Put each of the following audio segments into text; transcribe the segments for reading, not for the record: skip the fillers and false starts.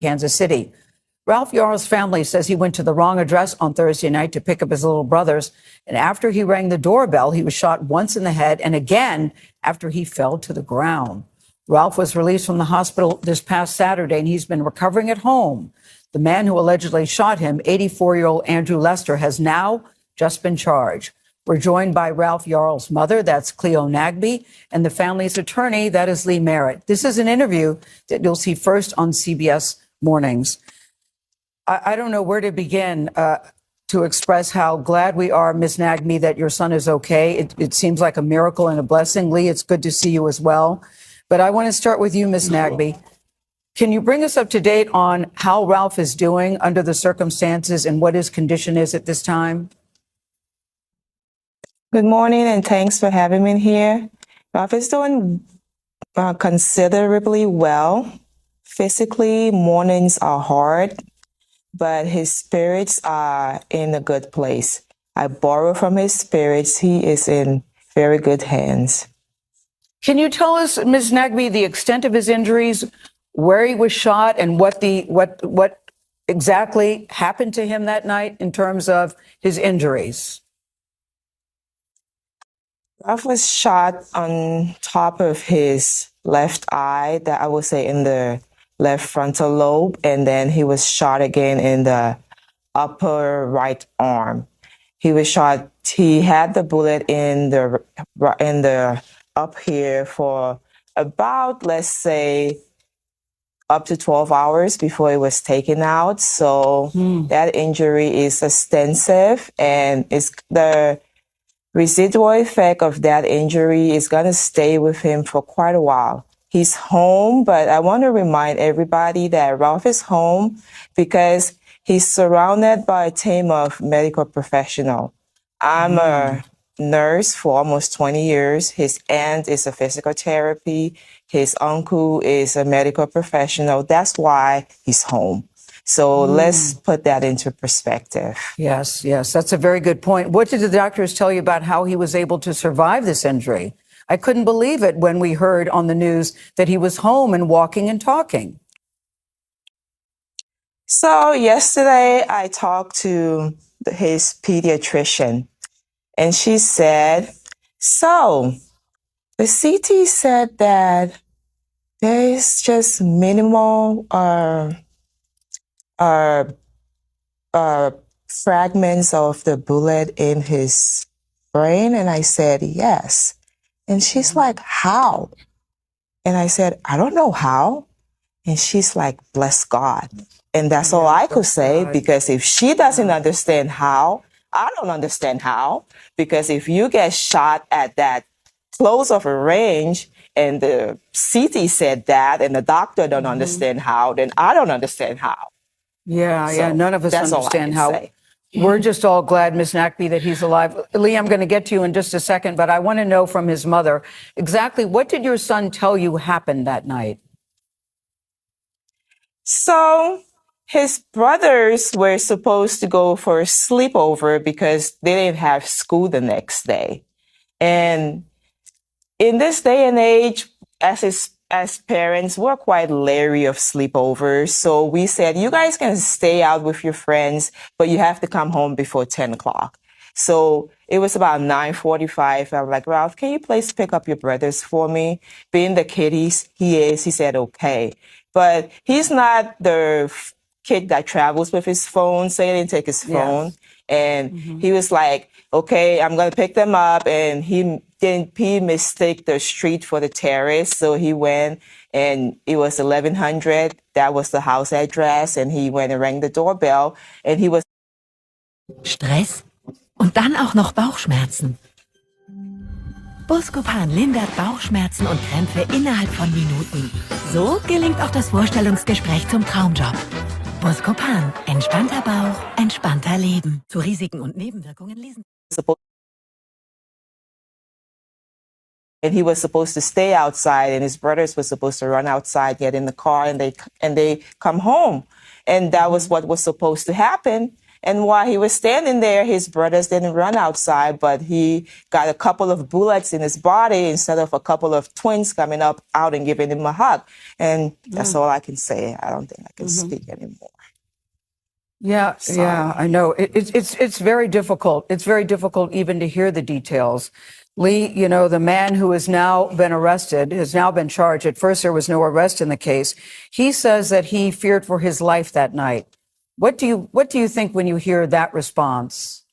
Kansas City. Ralph Yarl's family says he went to the wrong address on Thursday night to pick up his little brothers. And after he rang the doorbell, he was shot once in the head and again after he fell to the ground. Ralph was released from the hospital this past Saturday, and he's been recovering at home. The man who allegedly shot him, 84-year-old Andrew Lester, has now just been charged. We're joined by Ralph Yarl's mother, that's Cleo Nagby, and the family's attorney, that is Lee Merritt. This is an interview that you'll see first on CBS Mornings. I don't know where to begin to express how glad we are, Ms. Nagby, that your son is okay. It seems like a miracle and a blessing. Lee, it's good to see you as well. But I want to start with you, Ms. Nagby. Can you bring us up to date on how Ralph is doing under the circumstances and what his condition is at this time? Good morning, and thanks for having me here. Ralph is doing considerably well. Physically, mornings are hard, but his spirits are in a good place. I borrow from his spirits. He is in very good hands. Can you tell us, Ms. Nagby, the extent of his injuries, where he was shot, and what exactly happened to him that night in terms of his injuries? Ralph was shot on top of his left eye, that I would say in the left frontal lobe, and then he was shot again in the upper right arm. He was shot. He had the bullet in the up here for about, let's say, up to 12 hours before it was taken out. So that injury is extensive, and it's the residual effect of that injury is going to stay with him for quite a while. He's home, but I want to remind everybody that Ralph is home because he's surrounded by a team of medical professionals. I'm a nurse for almost 20 years. His aunt is a physical therapy. His uncle is a medical professional. That's why he's home. So let's put that into perspective. Yes, that's a very good point. What did the doctors tell you about how he was able to survive this injury? I couldn't believe it when we heard on the news that he was home and walking and talking. So yesterday I talked to his pediatrician, and she said, so the CT said that there is just minimal fragments of the bullet in his brain. And I said, yes. And she's like, how? And I said, I don't know how. And she's like, bless God. And that's all I could say, because if she doesn't understand how, I don't understand how. Because if you get shot at that close of a range and the CT said that and the doctor don't understand how, then I don't understand how. Yeah, none of us understand how. We're just all glad, Ms. Nagby, that he's alive. Lee, I'm going to get to you in just a second, but I want to know from his mother, exactly what did your son tell you happened that night? So his brothers were supposed to go for a sleepover because they didn't have school the next day. And in this day and age, as parents, we're quite leery of sleepovers. So we said, you guys can stay out with your friends, but you have to come home before 10 o'clock. So it was about 9:45. I'm like, Ralph, can you please pick up your brothers for me? Being the kid he said, okay. But he's not the kid that travels with his phone, so he didn't take his phone. Yes. And he was like, okay, I'm going to pick them up. And he mistake the street for the terrace. So he went, and it was 1100. That was the house address. And he went and rang the doorbell, and he was Stress und dann auch noch Bauchschmerzen. Buscopan lindert Bauchschmerzen und Krämpfe innerhalb von Minuten. So gelingt auch das Vorstellungsgespräch zum Traumjob. Buscopan, entspannter Bauch, entspannter Leben. Zu Risiken und Nebenwirkungen lesen. And he was supposed to stay outside, and his brothers were supposed to run outside, get in the car, and they come home. And that was what was supposed to happen. And while he was standing there, his brothers didn't run outside, but he got a couple of bullets in his body instead of a couple of twins coming up out and giving him a hug. And that's all I can say. I don't think I can speak anymore. Yeah, yeah, I know. It's very difficult. It's very difficult even to hear the details. Lee, you know, the man who has now been arrested, has now been charged. At first, there was no arrest in the case. He says that he feared for his life that night. What do you think when you hear that response?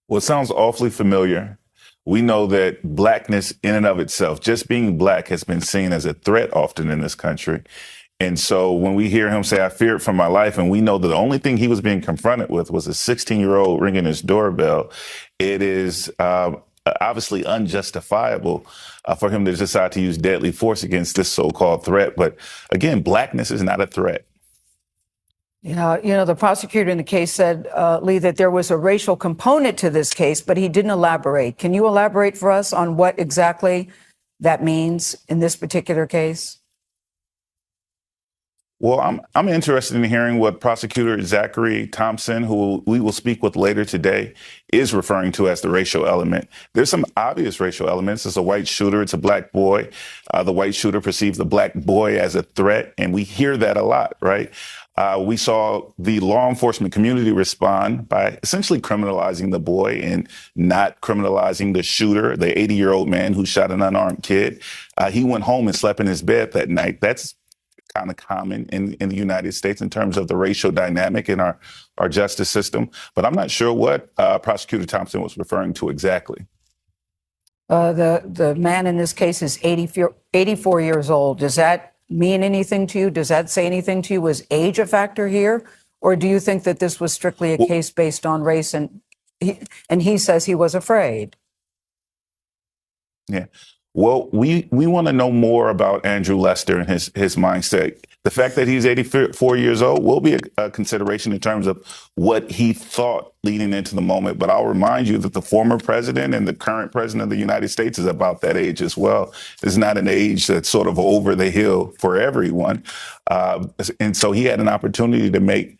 Well, it sounds awfully familiar. We know that blackness in and of itself, just being black, has been seen as a threat often in this country. And so when we hear him say, I feared for my life, and we know that the only thing he was being confronted with was a 16-year-old ringing his doorbell, it is obviously unjustifiable for him to decide to use deadly force against this so-called threat. But again, blackness is not a threat. Yeah, you know, the prosecutor in the case said, Lee, that there was a racial component to this case, but he didn't elaborate. Can you elaborate for us on what exactly that means in this particular case? Well, I'm interested in hearing what Prosecutor Zachary Thompson, who we will speak with later today, is referring to as the racial element. There's some obvious racial elements. It's a white shooter. It's a black boy. The white shooter perceives the black boy as a threat, and we hear that a lot, right? We saw the law enforcement community respond by essentially criminalizing the boy and not criminalizing the shooter, the 80-year-old man who shot an unarmed kid. He went home and slept in his bed that night. That's kind of common in the United States in terms of the racial dynamic in our justice system. But I'm not sure what Prosecutor Thompson was referring to exactly. The man in this case is 84 years old. Does that mean anything to you? Does that say anything to you? Was age a factor here? Or do you think that this was strictly a case based on race and he says he was afraid? Yeah. Well, we want to know more about Andrew Lester and his mindset. The fact that he's 84 years old will be a consideration in terms of what he thought leading into the moment. But I'll remind you that the former president and the current president of the United States is about that age as well. It's not an age that's sort of over the hill for everyone. And so he had an opportunity to make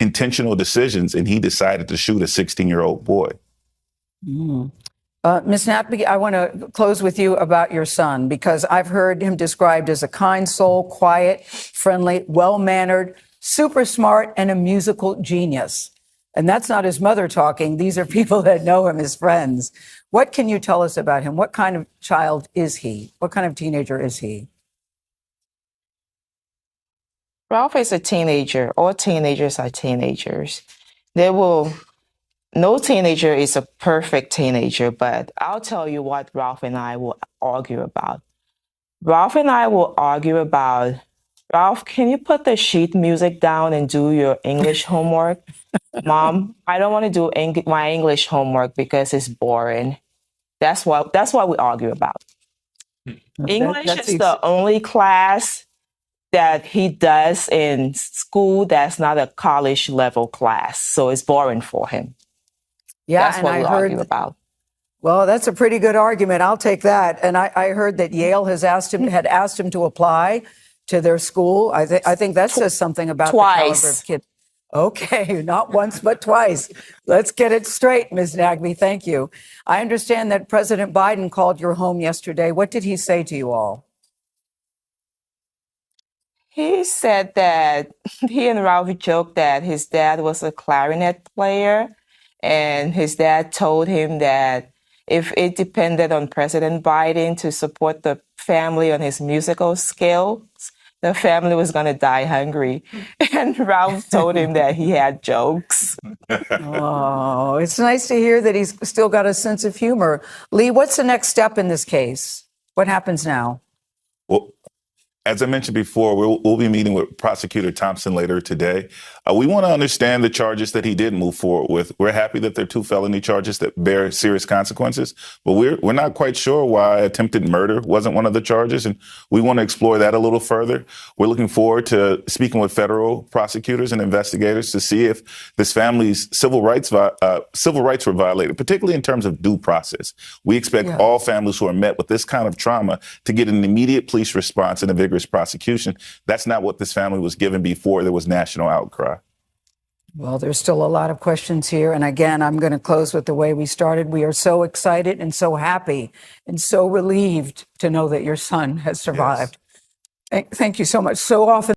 intentional decisions, and he decided to shoot a 16-year-old boy. Mm. Ms. Nappi, I want to close with you about your son, because I've heard him described as a kind soul, quiet, friendly, well-mannered, super smart, and a musical genius. And that's not his mother talking. These are people that know him as friends. What can you tell us about him? What kind of child is he? What kind of teenager is he? Ralph is a teenager. All teenagers are teenagers. No teenager is a perfect teenager, but I'll tell you what Ralph and I will argue about. Ralph and I will argue about, Ralph, can you put the sheet music down and do your English homework? Mom, I don't want to do my English homework because it's boring. That's what we argue about. English is the only class that he does in school that's not a college level class, so it's boring for him. Yeah, that's what we argue about. Well, that's a pretty good argument. I'll take that. And I heard that Yale had asked him to apply to their school. I think that says something about the caliber of kid. Okay, not once, but twice. Let's get it straight, Ms. Nagby. Thank you. I understand that President Biden called your home yesterday. What did he say to you all? He said that he and Ralph joked that his dad was a clarinet player. And his dad told him that if it depended on President Biden to support the family on his musical skills, the family was going to die hungry. And Ralph told him that he had jokes. Oh, it's nice to hear that he's still got a sense of humor. Lee, what's the next step in this case? What happens now? Well, as I mentioned before, we'll be meeting with Prosecutor Thompson later today. We want to understand the charges that he did move forward with. We're happy that they're 2 felony charges that bear serious consequences, but we're not quite sure why attempted murder wasn't one of the charges, and we want to explore that a little further. We're looking forward to speaking with federal prosecutors and investigators to see if this family's civil rights were violated, particularly in terms of due process. We expect all families who are met with this kind of trauma to get an immediate police response and a vigorous prosecution. That's not what this family was given before there was national outcry. Well, there's still a lot of questions here. And again, I'm going to close with the way we started. We are so excited and so happy and so relieved to know that your son has survived. Thank you so much. So often.